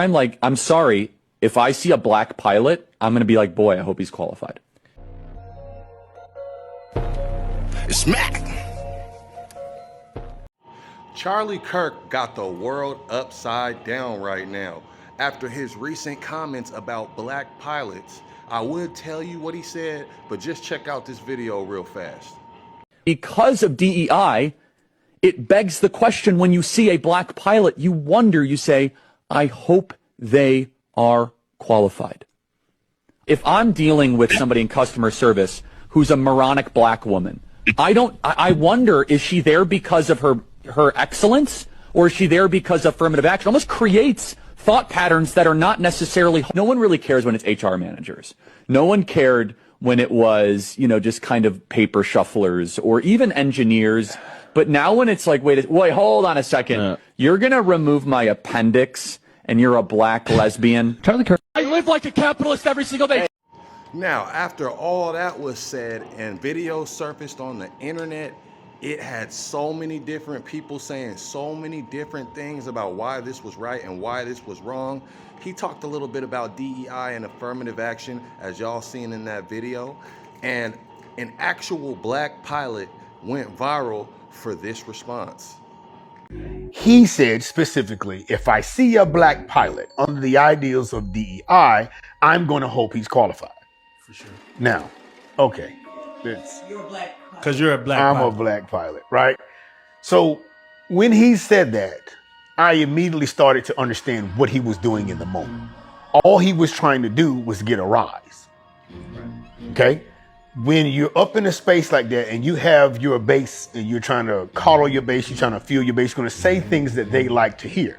I'm like, I'm sorry, if I see a black pilot, I'm going to be like, boy, I hope he's qualified. Smack! Charlie Kirk got the world upside down right now. After his recent comments about black pilots, I would tell you what he said, but just check out this video real fast. Because of DEI, it begs the question, when you see a black pilot, you wonder, you say, I hope they are qualified. If I'm dealing with somebody in customer service who's a moronic black woman, I wonder, is she there because of her excellence, or is she there because of affirmative action? It almost creates thought patterns that are not necessarily, no one really cares when it's HR managers. No one cared when it was, just kind of paper shufflers or even engineers. But now when it's like, wait, hold on a second. You're going to remove my appendix and you're a black lesbian? Charlie Kirk. I live like a capitalist every single day. Now, after all that was said and videos surfaced on the internet, it had so many different people saying so many different things about why this was right and why this was wrong. He talked a little bit about DEI and affirmative action, as y'all seen in that video. And an actual black pilot went viral for this response. He said specifically, if I see a black pilot under the ideals of DEI, I'm going to hope he's qualified. For sure. Now, okay. You're a black pilot. Because you're a black I'm pilot. a black pilot, right? So when he said that, I immediately started to understand what he was doing in the moment. All he was trying to do was get a rise. Okay? When you're up in a space like that and you have your base and you're trying to coddle your base, you're trying to fuel your base, you're going to say things that they like to hear.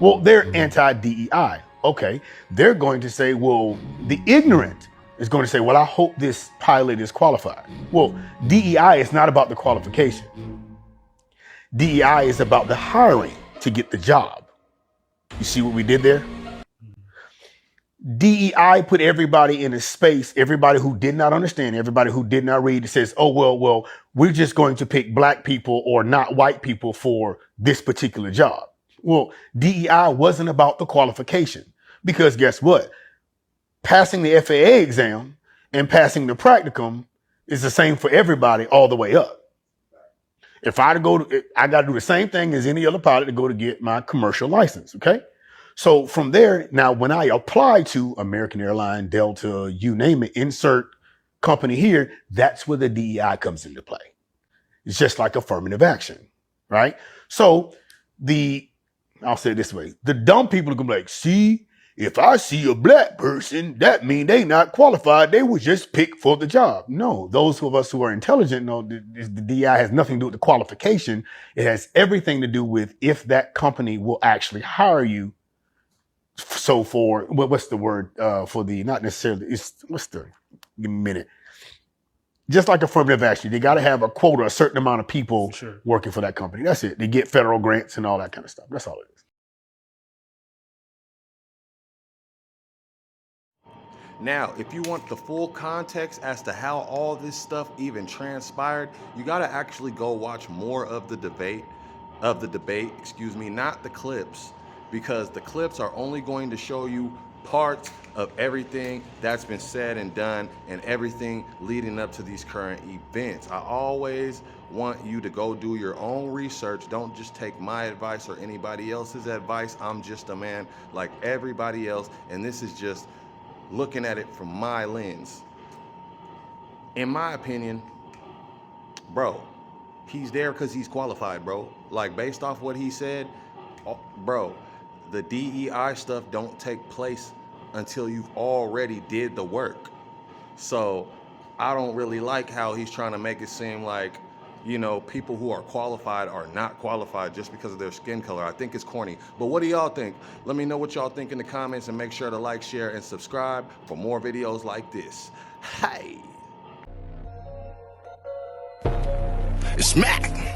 Well, they're anti-DEI. Okay. They're going to say, well, the ignorant is going to say, well, I hope this pilot is qualified. Well, DEI is not about the qualification. DEI is about the hiring to get the job. You see what we did there? DEI put everybody in a space, everybody who did not understand, everybody who did not read, it says, oh, well, we're just going to pick black people or not white people for this particular job. Well, DEI wasn't about the qualification, because guess what? Passing the FAA exam and passing the practicum is the same for everybody all the way up. If I got to do the same thing as any other pilot to go to get my commercial license. Okay. So from there, now when I apply to American Airlines, Delta, you name it, insert company here, that's where the DEI comes into play. It's just like affirmative action, right? So I'll say it this way, the dumb people are gonna be like, see, if I see a black person, that means they not qualified. They was just picked for the job. No, those of us who are intelligent know the DEI has nothing to do with the qualification. It has everything to do with if that company will actually hire you. So for, what's the word for the, not necessarily, give me a minute. Just like affirmative action, they got to have a quota, a certain amount of people working for that company. That's it. They get federal grants and all that kind of stuff. That's all it is. Now, if you want the full context as to how all this stuff even transpired, you got to actually go watch more of the debate, not the clips, because the clips are only going to show you parts of everything that's been said and done and everything leading up to these current events. I always want you to go do your own research. Don't just take my advice or anybody else's advice. I'm just a man like everybody else, and this is just looking at it from my lens. In my opinion, bro, he's there because he's qualified, bro. Like, based off what he said, bro, the DEI stuff don't take place until you've already did the work. So I don't really like how he's trying to make it seem like, people who are qualified are not qualified just because of their skin color. I think it's corny. But what do y'all think? Let me know what y'all think in the comments, and make sure to like, share, and subscribe for more videos like this. Hey! Smack!